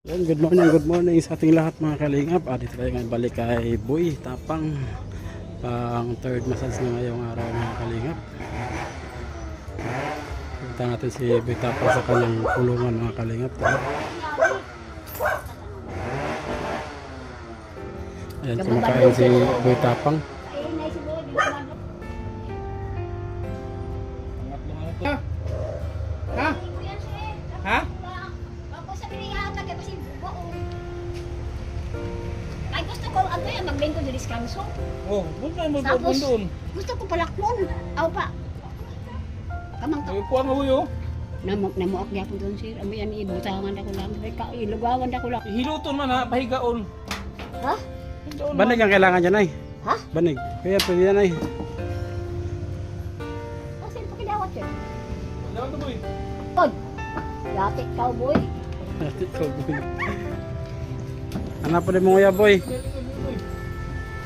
Yan, good morning sa ating lahat mga kalingap. Dito tayo ngayon balik kay Boy Tapang. Pang third massage na ngayong araw mga kalingap. Punta natin si Boy Tapang sa kanyang kulungan mga kalingap. Ayan, kumakain si Boy Tapang. Ha? Ha? Ha? Ay, gusto ko ano yan, maglingkod sa diskanso. Oh, punta mo Tapos, doon. gusto ko palakmon. Aw pa. Kamang to. Ay, kuha mo yo. Namuak niya po doon sir. Ami yan, ibutangan ako lang. Ilugawan ako lang. Hiluton man ha, pahigaon. Ha? Higaon Banig ang kailangan dyan ay. Ha? Banig. Kaya pwede yan ay. Kasi pakidawat yun. Dapat to boy. Tod. Dati cowboy. Ate ko Boy. Hanap po rin mo kuya Boy.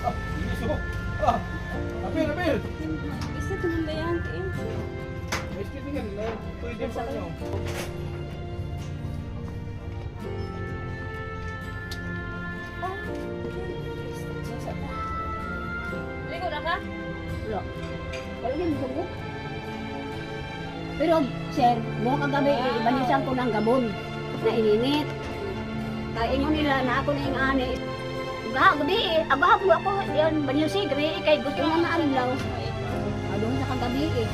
Ah, bilis ko. Ah, apir, apir. Isa ito nang bayan. May skit nga, pwede pa nyo. Ligo na ka? Wala. Wala din bugo. Pero, sir, buong kagabi, ibanisan ko ng gabon na ininit. Kaya ingon nila na ako na yung ani. Gabi, abahap mo ako, yun, banyusi, gabi, kay gusto mo na lang. Doon sa kagabi eh.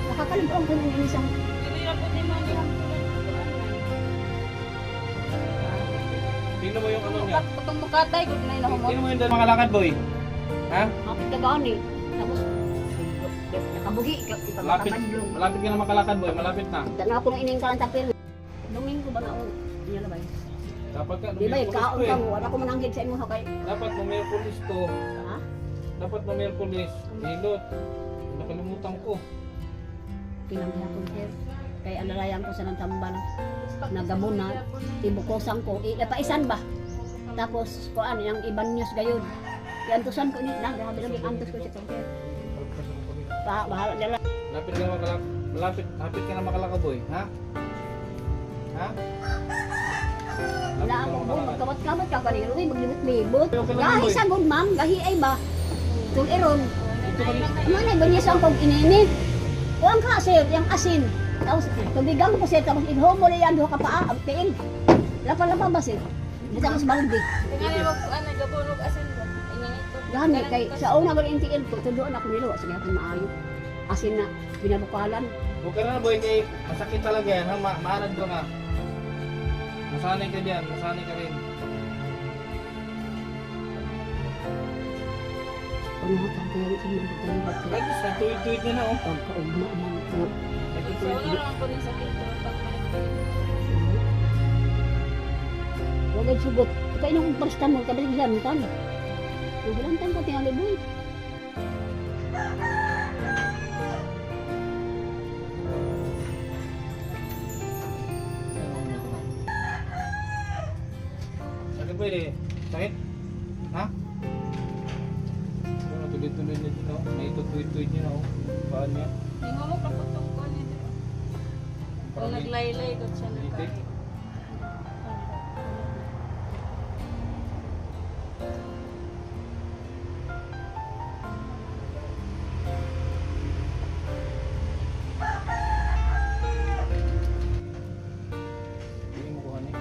Nakakalimpuan ko na ininisang. Tingnan mo yung ano niya. Patong mukatay, kung na yung Tingnan mo yung dalawang makalakad boy. Ha? Kapit ka gani. Tapos, nakabuhi, Malapit, ipapakabadlong. malapit ka na makalakad boy, malapit na. Dala ako ng ining kalantapil. Domingo ba na ako? Hindi na ba yun? Dapat ka, Di ba yun, kaon eh. ka mo, wala ko mananggit sa imo hakay. Dapat mo Merkulis to. Ha? Dapat mo Merkulis. Hilot. Nakalimutan ko. Pinamaya ko sir. Kaya alalayan ko sa ng tambal. Nagabon na, ibukosan ko. Napaisan ba? Tapos, kuan, yung ibang news gayon. Iantusan ko ni, grabe lang yung antus ko siya sir. Bahala dala. Malapit ka na makalakad. Malapit ka na makalakad boy. Ha? Ha? Wala ako po, magkawat-kawat ka kaniro, maglibot-libot. Okay lang, Gahi boy. sa good ma'am, gahi ay ba? Tuliron. Ito ka Ano na, banyasan kong ininit. Kuang ka sir, yung asin. Tapos, tubigang ko sir, tapos inho mo na yan, duha ka paa, ang tiin. Lapa-lapa ba sir? Dito ako sa baldi. Tingnan mo po ano gabunog asin ba? Ininito. Gani, kay sa una ko yung tiin ko, tudoon ako nilo, sige ako maayo. Asin na, pinabukalan. Huwag ka na boy, kay masakit talaga yan. Ha? Maanad ka nga. Masanay ka dyan, masanay ka rin. Ano ka kang kaya sa mga pagkalibat sir? Guys, nagtuwid-tuwid niya na oh. Pagkaugma man po. So Nagtutuwid wala naman po rin sakit pero pag may Huwag ay sugot. Kaya nung paracetamol, kabalik bilantan. Yung bilantan ka tingali boy. Sakit ba eh? Sakit? Ha? Ano, tuloy-tuloy na dito. Naitutuwid-tuwid niya na oh. Paan niya? Tingnan mo kaputong ko niya. Kung naglaylay ko siya na. Litik. Hindi mo kuha niya.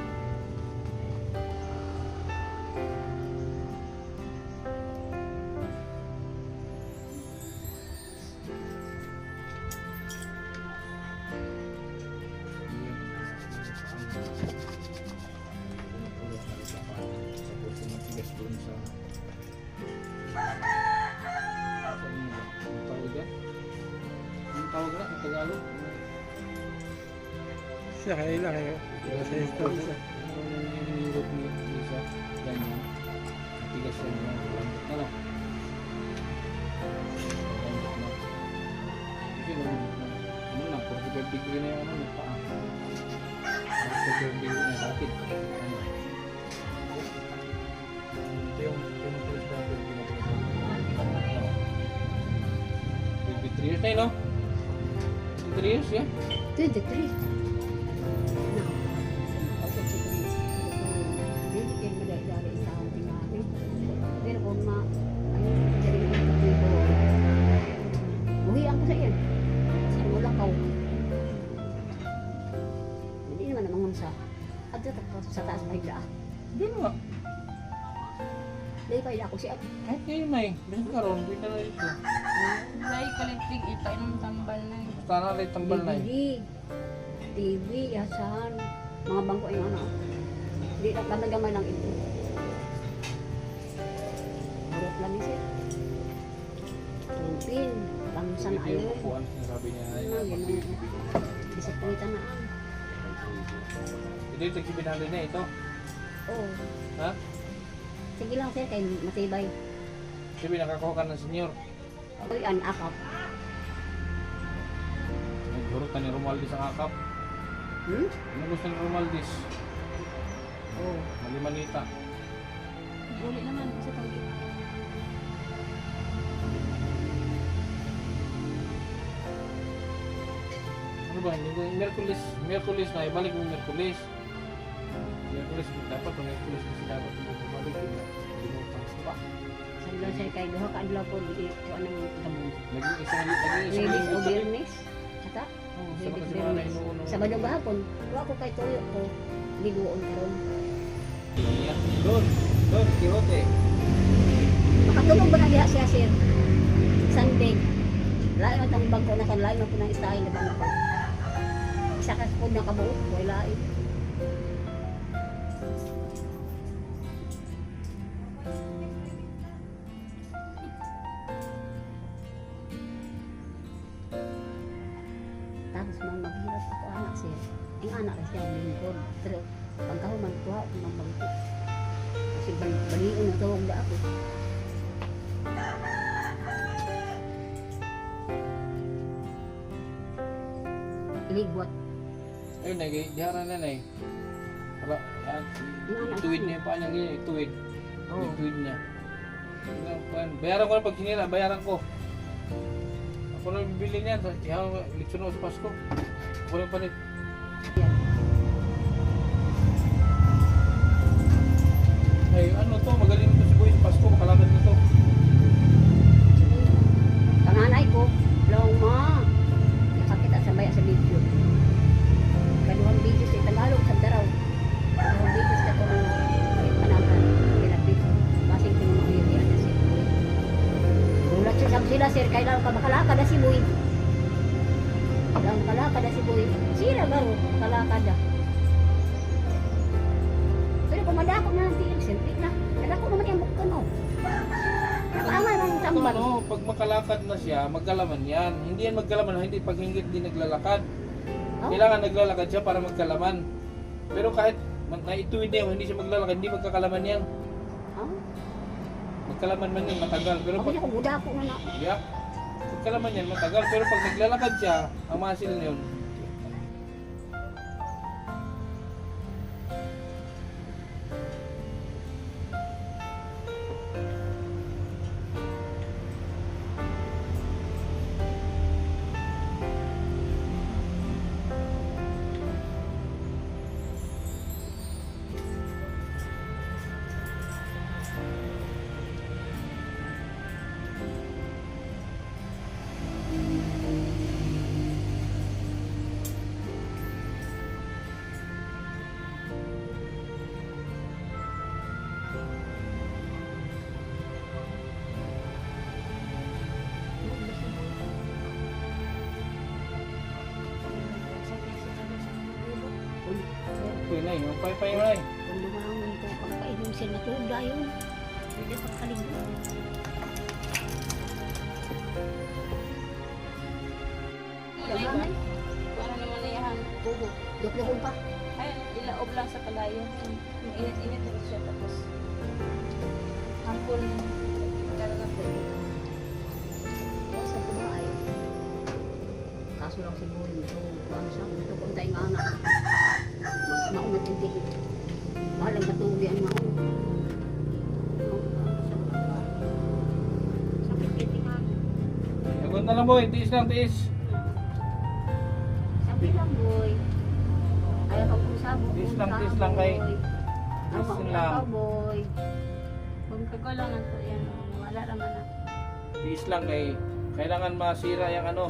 Tawag na, ang Tagalog. Siya kaya ilang kayo. Sa install siya. Hirap ni Lisa. Ganyan. Tigas yan yung lambot na lang. Lambot na. Sige, lambot na. Ano na, 45 degree na yung ano, nagpaa. 45 degree na, rapid. Ano? Ito yung first rapid. 23 years tayo, no? 23 years, yeah? 23. unsa. Adto ta ko sa taas may daa. Hindi nga. Dili pa ako siya. Kahit ngayon na eh. Bisan karon, hindi na ito. Lay kalitig ipainom tambal na. Basta na rin tambal na eh. TV, yasahan, mga bangko yung ano. Di na gamay lang ito. Harap lang siya. Tupin, lamsan Video ayo. upuan, sabi niya. ay, Ano, dapat yun. video. Disipulitan na ang. Ito yung tagsibinali na ito. Oo. Ha? Sige lang sir, kay matibay. Sabi nakakuha ka ng senyor. Uy, an akap. Nagurot na ni Romualdez ang akap. Hmm? Ano gusto ni Romualdez? Oo. Malimanita. Uli naman sa tanggi. Ano ba? Hindi ko Merkulis na. Ibalik mo Merkulis. Merkulis dapat. Merkulis kasi dapat mo bumalik. Binutang sa ba? Sandal sir, kay duha ka adlaw po, di ko anong tabong. Nag-iisang Ladies o Birnis? Ata? Oo, sama Ladies kasi mga Birnis. nainuuno. Sabado gahapon, wa ko kay tuyo ko. Liguon karon. Doon, Kirote. Makatulog ba na diha siya sir? Sunday. Lain man tang bangko na kan lain man po ng style na bangko. Isa ka po na kabuo, wala lain. Tapos man maghirap ako anak sir. Ang anak rin siya lingkod. Pero pagkahuman ko ako ng bangko. Kasi baliin na tawag na ako. Ligwat. Ayun, nag-iharan na eh. Para, ituwid niya yung paa niya ganyan, ituwid. Oo. Ituwid niya. Bayaran ko na pag sinira, bayaran ko. Ako na bibili niyan, ihaw, leksyon ako sa Pasko. Ako na palit. Ay, ano to, magaling ito si Boy sa Pasko, makalaban nito. Panganay ko, long ma. Nakakita sa baya sa video. Kaduhang video sa Tagalog sa Daraw. Kaduhang video sa ko ng panagan. Pinapit. Basing ko ng mga yun na sir. Ulat siya sila sir, kailangan ka makalakad na si Boy. Kailangan makalakad na si Boy. Sira garo, makalakad na. Pero kung madako na ng tiil, siyempre na. Nadako naman yung bukto no. Nakaamay ng tambal. Ano, pag makalakad na siya, magkalaman yan. Hindi yan magkalaman, hindi pag hindi naglalakad. Oh. Kailangan naglalakad siya para magkalaman. Pero kahit naituwid niya, hindi siya maglalakad, hindi magkakalaman yan. Oh. Magkalaman man yan, matagal. Pero Ako pag niya kung mudako na na. yeah, magkalaman yan, matagal. Pero pag naglalakad siya, ang muscle na yun. Uy, nay, yung pay-pay mo, nay. Kung lumangon ko, pagpainom siya na tuda yun. Hindi pagkaligdo. Ilay ba? Para naman na yan. Tubo. Duk-dukon pa. Ay, ilaob lang sa kalayo. Mainit-init na siya tapos. Hampon. Talaga po. Sa tumaay. Kaso lang si Boy. Ito, ano siya, ito kung tayo nga anak. Maunat yung tigit. Mahal ang katubi ang maunat. Sakit kitingan. Yagot na lang, boy. Tiis lang, tiis. Sabi lang, Boy. Ayaw kang usabo. Tiis lang kay. Tiis Tiis lang. lang. Boy. Kung kagulang na to yan. Wala naman na. Tiis lang kay. Kailangan masira yung ano.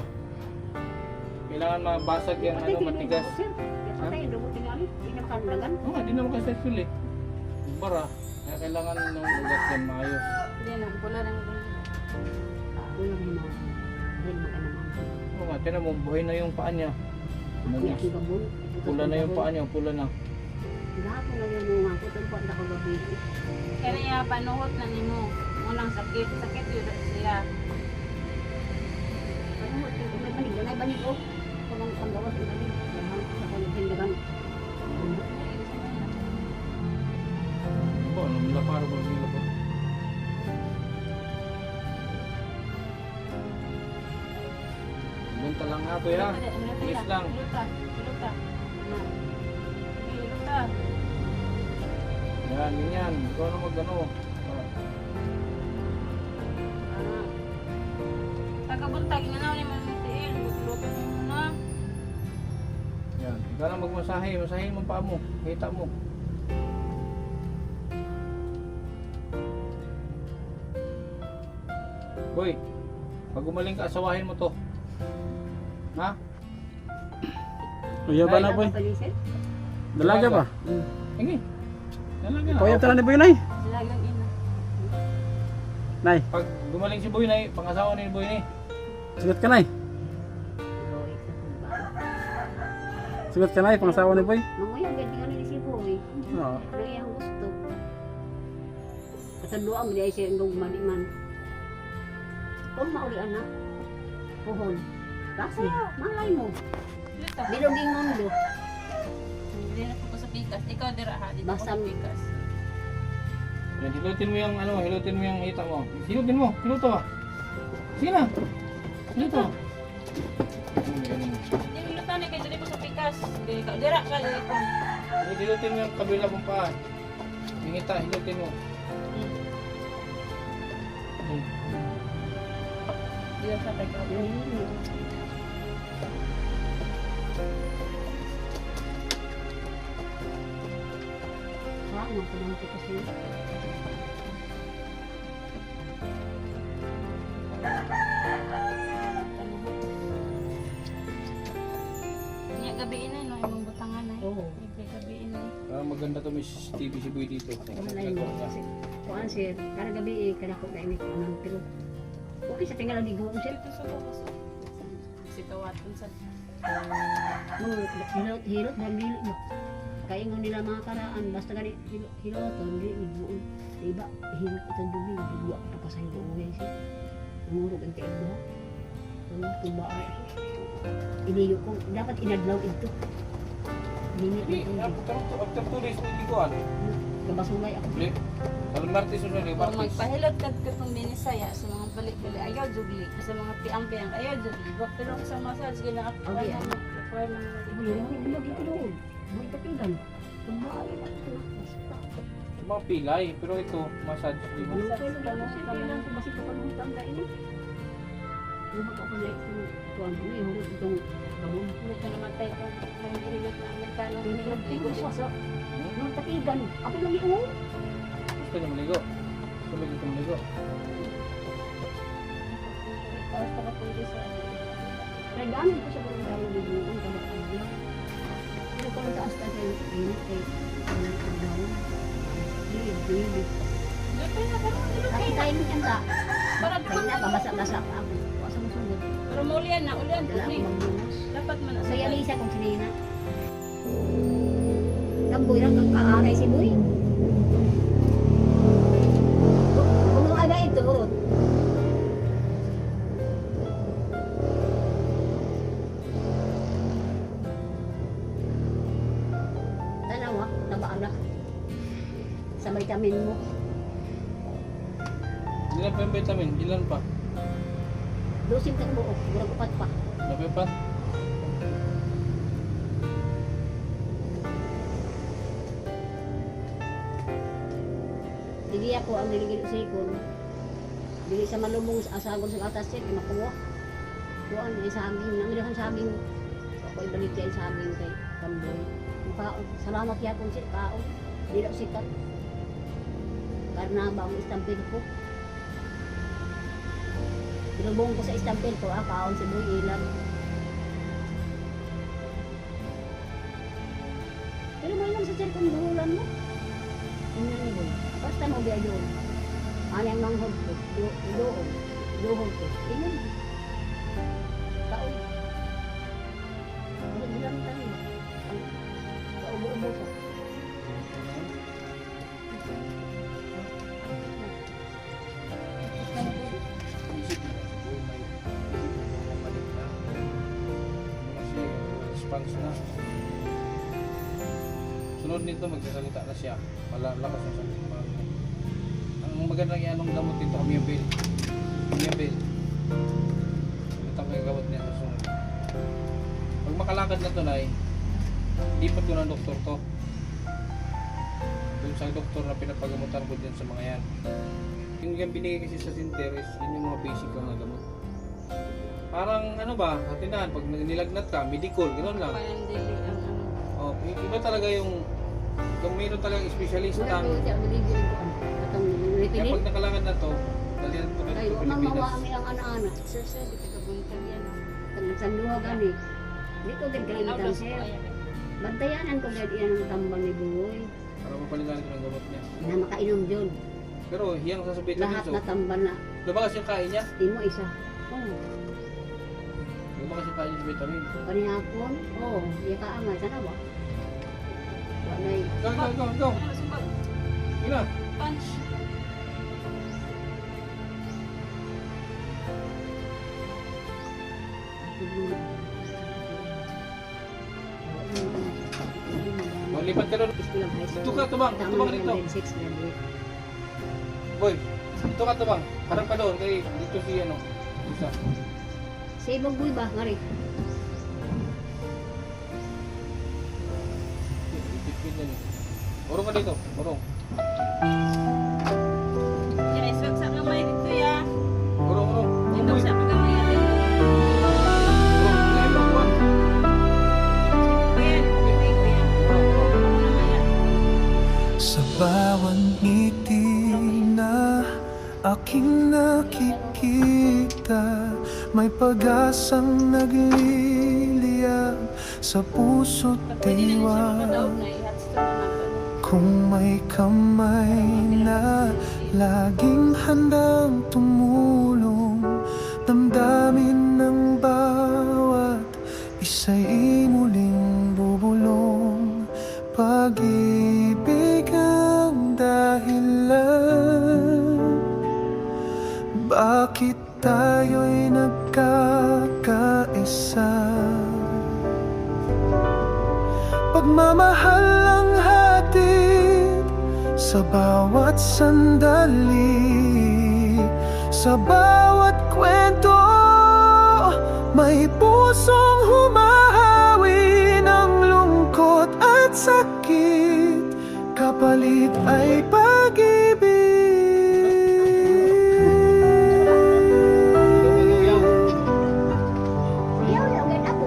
Kailangan mabasag yung ano, matigas. Patay, dugo tingali. kan dagan. Oo, hindi naman kasi sexual eh. Bara, kaya kailangan ng ugat yan maayos. Hindi na, pula lang din. Ulo mo na. Dahil magana mo. Oo nga, tinan mo, buhay na yung paa niya. Ano Kaya niya? ang gabon. Pula na yung paa niya, pula na. Gahapon na yung mga ko tungkol na ko gabi. Kaya niya panuhot na nimo. Unang sakit, sakit yun siya. Ano mo ito? May banig. May banig ko. Kung ang panggawas ng banig. Dahan ko sa kanyang dagan. Oo, lumilaparo ko, lumilaparo. Bunta lang nga, kuya. Yes lang. Iluta, iluta. Iluta. Yan, ganyan. Ikaw na mag-ano. Tagabuntag na naman yung mga tiil. Luto mo muna. Yan. Ikaw na magmasahe. Masahin mo pa mo. Kita mo. Boy, pag gumaling ka, asawahin mo to. Ha? Kuya ba na boy? Palisip? Dalaga ba? Sige. Talaga na. Kuya tanan ni boy nay. Silagang ina. Nay, Pag gumaling si Boy na, pangasawa ni Boy ni. sugat ka nay. Sugat ka nay pangasawa ni boy. Mamaya ganti ka ni si Boy. Oo. Ang iyang gusto. Katanduan mo dahil siya ang man. Kung mauli anak, pohon. Kasi, malay mo. Iluta. Bilog yung mundo. Hindi na po ko sa pikas. Ikaw dira ha. Dito ko Basta sa pikas. Yan, hilutin mo yung ano, hilutin mo yung hita mo. Hilutin mo, hiluto. Sige na. Hiluto. Hindi iluta ni kay dito ko sa pikas. Hindi ka dira ka dito ko. Hilutin mo yung kabila mong paa. Yung hita, hilutin mo. Dito sa pikas. Ano ko lang ito kasi. Niya gabi ina no imong butangan ay. Oo. Libre gabi ina. Parang maganda to may CCTV si Boy dito. Malay mo. Kasi, kuan siya, kada gabi kada ko na ini ko nang pero. Okay sa tingala di gawin siya. Dito sa bukas. Si kawaton sa Hilot dan dili mo. Kaya nga nila mga karaan, basta gani hiloton, dili ibuon. Diba, hilot itong dubi, bigwa pa pa sa hiluwi siya. Namurog ang tiig mo. Tuba ay. Iniyo ko, dapat inadlaw ito. Minit Hindi, na ito. after 2 days, hindi ko ano. Kabasulay ako. Hindi. Alam Martes o Sunday, Kung Martes. magpahilot ka katong binisaya sa mga balik-balik ayaw jugli sa mga piang-piang ayaw jugli. Pero sa massage gina ako Okay, ano ano? require lang Hulog ito doon. May tapigan. Tuba ay ito. Basta. Mga pilay, pero ito, massage. Di ba? Ano kayo lang sa tapigan ko kasi kapag ka ini. Yung makakulit ko, tuwan ko yung hulog itong gamon. Hindi ka namatay ko ng hilot na Amerikano. Pinilog ko siya sa yung tapigan. Ako lang yung Gusto niyo maligo? Gusto mo dito maligo? Tapos ka pwede sa Nagdaanin ko sa mga dahil ng buong kamakagla. Pero kung taas na kayo, init kayo, ang dahon. Hindi. Dito na pero Kasi tayo mo yan ta. Para Kaya na, babasa-basa pa ako. Kuwasa mo sugod. pero maulian na ulian Dala tubig. ako magbungas. Dapat man na Kaya Lisa kung sinina. Kamboy lang kang kaaray si Boy. Kung aga ito, urot. Tanawa, tabaala. Sa vitamin mo. Ilan pa yung vitamin? Ilan pa? Dosin ka buo, murag upat pa. Napipat? Dili ako ang niligid sa ikon. Dili sa malumong asagon sa atas siya, kay makuha. Kuhaan ay saging, nangilahan saging. So ako ibalik yan saging kay Kamboy. Kaon, salamat yapon siya, kaon. Dili ako sikat. Karena ba ang istampil ko. Pinubong ko sa istampil ko, kaon si Boy ilan. Pero mo lang sa cellphone dulan mo. Tingnan mo. Basta mo biya yun. Ano yung manghod ko? Duhol ko. Tingnan mo. Taon. Wala bilang tayo. Kaubo-ubo ko. Isip mo, may mabalik na. Kasi response na. Sunod nito, magsasalita na siya. Malalakas na sa ang magandang ianong gamot dito, Amiabil. Amiabil. Ito ang gamot niya sa sunod. Pag makalakad na ito, Nay, lipat ko ng doktor to. Doon sa doktor na pinapagamutan ko din sa mga yan. Yung binigay kasi sa Sinteres, yun yung mga basic lang na gamot. Parang ano ba, hatinahan, pag nilagnat ka, medicol, gano'n lang. Parang dili ang ano. Oh, iba talaga yung, kung mayroon talagang specialist Wala ang, ko siya binibili ko. Katong kaya repili. pag nakalangan na to, dalihan ko na Ay, dito sa mamawa Pilipinas. ang ilang ana-ana. Sir, di ka kabuntag yan. Tanong sa luha gani. Di ko din kalimutan Naulas ko siya. ayan. Bantayanan ko dahil iyan ang tambal ni Buhoy. Para mapalitan ko ng gamot niya. Na makainom dyan. Pero hiyang sa vitamins, Lahat so, na tambal na. lumakas yung kain niya. Timo isa. Oh, Lumakas yung kain niya sa vitamin. panihapon. Oh, iya ka angay. Sana ba? Walay. Go, go, go, go. Ano, sumbag? Gila. Punch. Lipat ka doon. Dito ka, tumang. Tumang dito. Boy, dito ka tumang. Harap ka doon. Kaya dito si ano. Isa. Sa ibang buhay ba? Ngari. Urong ka dito. Urong. Yan, iswag sa kamay dito ya. Urong, urong. Yung daw sa kamay natin. Urong. Lagi mo buwan. Ayan, okay ko yan. Ayan. Sa bawat ngiti na aking nakikita, may pag-asang nagliliyab sa puso't Pwede na siya makadaog diwa. na i-hats to naman. Kung may kamay na laging handang tumulong, damdamin ng bawat isa'y muling bubulong. Pag-ibig ang dahilan, bakit tayo'y nagkakaisa? Pagmamahal ang hatid sa bawat sandali, sa bawat kwento, may pusong humahawi ng lungkot at sakit, kapalit ay pag-ibig. Iyaw lang gan ako.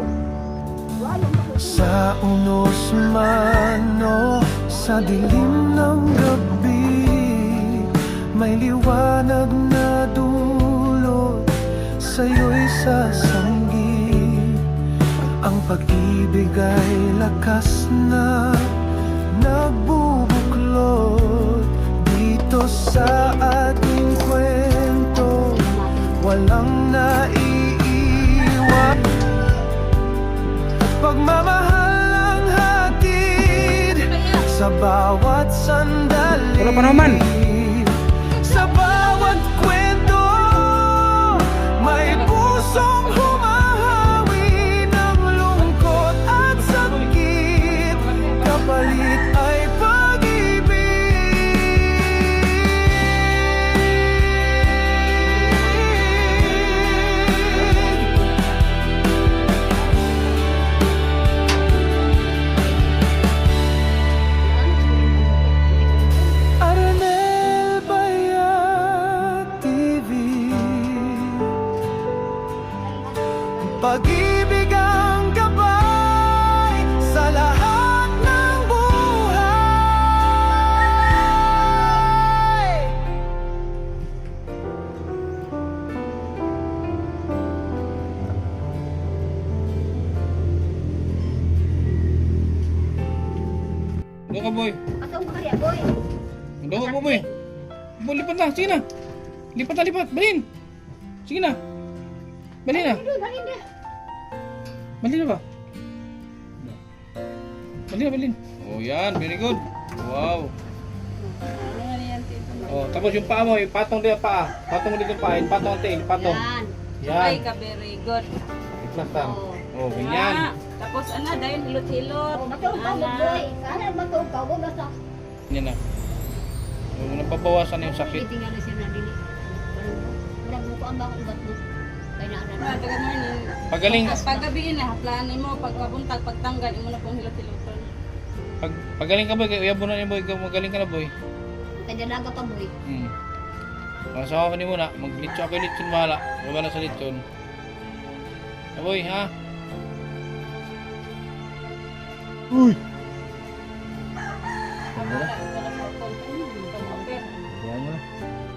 Walong ako. Sa unos man o sa dilim ng gabi, may liwanag na dulot sa'yo'y sasanggit. Ang pag-ibig ay lakas na nagbubuklod dito sa ating kwento, walang naiiwan. Pagmamahal ang hatid sa bawat sandali, Wala pa naman. sa bawat kwento, may pusong humahawi ng lungkot at sakit, kapalit ay pag-ibig. Arnel, Doon ka, boy. Atong kaya boy. Doon ka, boy. Boy, lipat na. Sige na. Lipat na, lipat. Balin. Sige na. Balin na. Dali na. Balin na ba? Balin na, balin. Oh, yan. Very good. Wow. Ano nga yan, tito? Oh, tapos yung paa mo, ipatong dito paa. Patong mo dito yung paa. Ipatong ang tail. Ipatong. Yan. Sabay Yan. ka, very good. Iplas lang. Oh. Oh, ganyan. Ah, tapos ano, dahil hilot-hilot. Oh, matulog ka mo boy. Sana matulog ka. Huwag basta. Yan na. Oh, napabawasan na yung sakit. Itingan na siya na dili. Murag mo ko ang bakong ubat mo. Kaya na Ah, taga morning. Pagaling, Paggabiin na, haplanin mo, pagkabuntag, pagtanggal, imo na pong hilot-hiloton. pagaling ka boy, uyabo na niya boy, magaling ka na boy. Kaya dalaga pa boy. Masawa ka ni muna, maglitso ako yung litson bahala. Wala sa litson. Na boy, ha? Uy! Wala sa konti. Pag-offer. Kaya mo na.